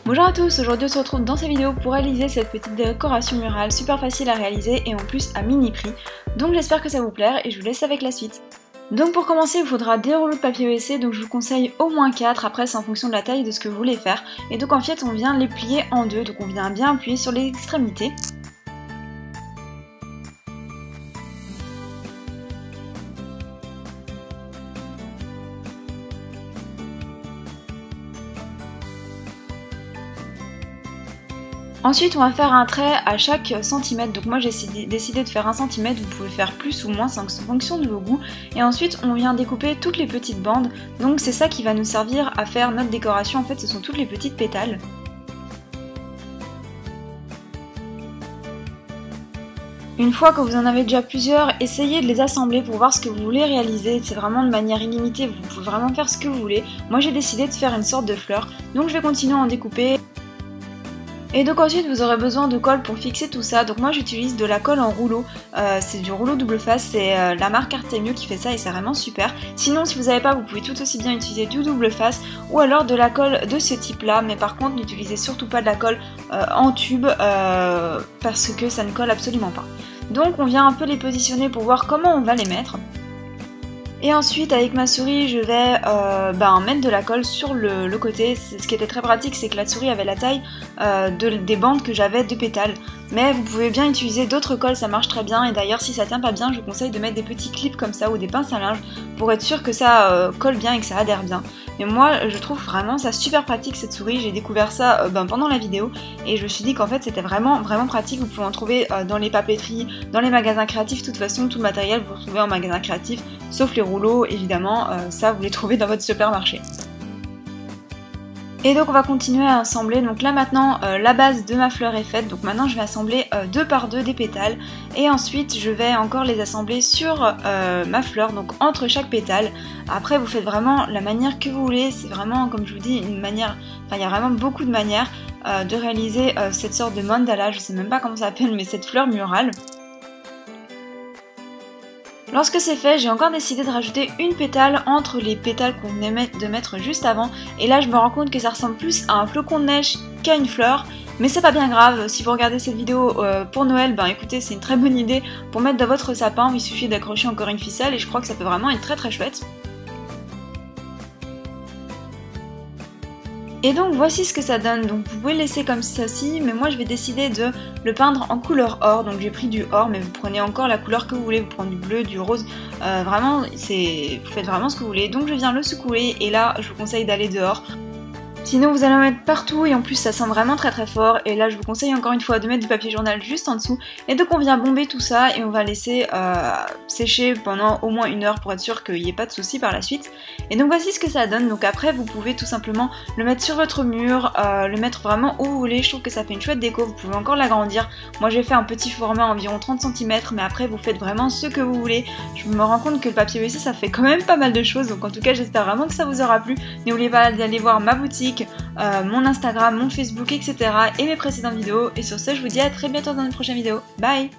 Bonjour à tous, aujourd'hui on se retrouve dans cette vidéo pour réaliser cette petite décoration murale super facile à réaliser et en plus à mini prix. Donc j'espère que ça vous plaire et je vous laisse avec la suite. Donc pour commencer il vous faudra des rouleaux de papier EWC, donc je vous conseille au moins 4, après c'est en fonction de la taille de ce que vous voulez faire. Et donc en fait on vient les plier en deux, donc on vient bien appuyer sur les extrémités. Ensuite on va faire un trait à chaque centimètre, donc moi j'ai décidé de faire 1 cm, vous pouvez faire plus ou moins, c'est en fonction de vos goûts. Et ensuite on vient découper toutes les petites bandes, donc c'est ça qui va nous servir à faire notre décoration, en fait ce sont toutes les petites pétales. Une fois que vous en avez déjà plusieurs, essayez de les assembler pour voir ce que vous voulez réaliser, c'est vraiment de manière illimitée, vous pouvez vraiment faire ce que vous voulez. Moi j'ai décidé de faire une sorte de fleur, donc je vais continuer à en découper. Et donc ensuite vous aurez besoin de colle pour fixer tout ça, donc moi j'utilise de la colle en rouleau, c'est du rouleau double face, c'est la marque Artemio qui fait ça et c'est vraiment super. Sinon si vous n'avez pas, vous pouvez tout aussi bien utiliser du double face ou alors de la colle de ce type là, mais par contre n'utilisez surtout pas de la colle en tube parce que ça ne colle absolument pas. Donc on vient un peu les positionner pour voir comment on va les mettre. Et ensuite avec ma souris je vais mettre de la colle sur le côté. Ce qui était très pratique c'est que la souris avait la taille des bandes que j'avais de pétales. Mais vous pouvez bien utiliser d'autres colles, ça marche très bien. Et d'ailleurs si ça tient pas bien je vous conseille de mettre des petits clips comme ça ou des pinces à linge pour être sûr que ça colle bien et que ça adhère bien. Mais moi je trouve vraiment ça super pratique cette souris, j'ai découvert ça pendant la vidéo et je me suis dit qu'en fait c'était vraiment pratique. Vous pouvez en trouver dans les papeteries, dans les magasins créatifs, de toute façon tout le matériel vous le trouvez en magasin créatif, sauf les rouleaux évidemment, ça vous les trouvez dans votre supermarché. Et donc on va continuer à assembler, donc là maintenant la base de ma fleur est faite, donc maintenant je vais assembler 2 par 2 des pétales et ensuite je vais encore les assembler sur ma fleur, donc entre chaque pétale. Après vous faites vraiment la manière que vous voulez, c'est vraiment comme je vous dis une manière, enfin il y a vraiment beaucoup de manières de réaliser cette sorte de mandala, je sais même pas comment ça s'appelle mais cette fleur murale. Lorsque c'est fait, j'ai encore décidé de rajouter une pétale entre les pétales qu'on venait de mettre juste avant. Et là, je me rends compte que ça ressemble plus à un flocon de neige qu'à une fleur. Mais c'est pas bien grave, si vous regardez cette vidéo pour Noël, ben écoutez, c'est une très bonne idée pour mettre dans votre sapin. Il suffit d'accrocher encore une ficelle et je crois que ça peut vraiment être très chouette. Et donc voici ce que ça donne, donc vous pouvez le laisser comme ceci, mais moi je vais décider de le peindre en couleur or, donc j'ai pris du or, mais vous prenez encore la couleur que vous voulez, vous prenez du bleu, du rose, vraiment, vous faites vraiment ce que vous voulez. Donc je viens le secouer, et là je vous conseille d'aller dehors. Sinon vous allez en mettre partout et en plus ça sent vraiment très fort et là je vous conseille encore une fois de mettre du papier journal juste en dessous et donc on vient bomber tout ça et on va laisser sécher pendant au moins 1 heure pour être sûr qu'il n'y ait pas de soucis par la suite. Et donc voici ce que ça donne, donc après vous pouvez tout simplement le mettre sur votre mur, le mettre vraiment où vous voulez, je trouve que ça fait une chouette déco, vous pouvez encore l'agrandir. Moi j'ai fait un petit format environ 30 cm mais après vous faites vraiment ce que vous voulez. Je me rends compte que le papier EWC ça fait quand même pas mal de choses, donc en tout cas j'espère vraiment que ça vous aura plu. N'oubliez pas d'aller voir ma boutique, mon Instagram, mon Facebook, etc. et mes précédentes vidéos. Et sur ce, je vous dis à très bientôt dans une prochaine vidéo. Bye!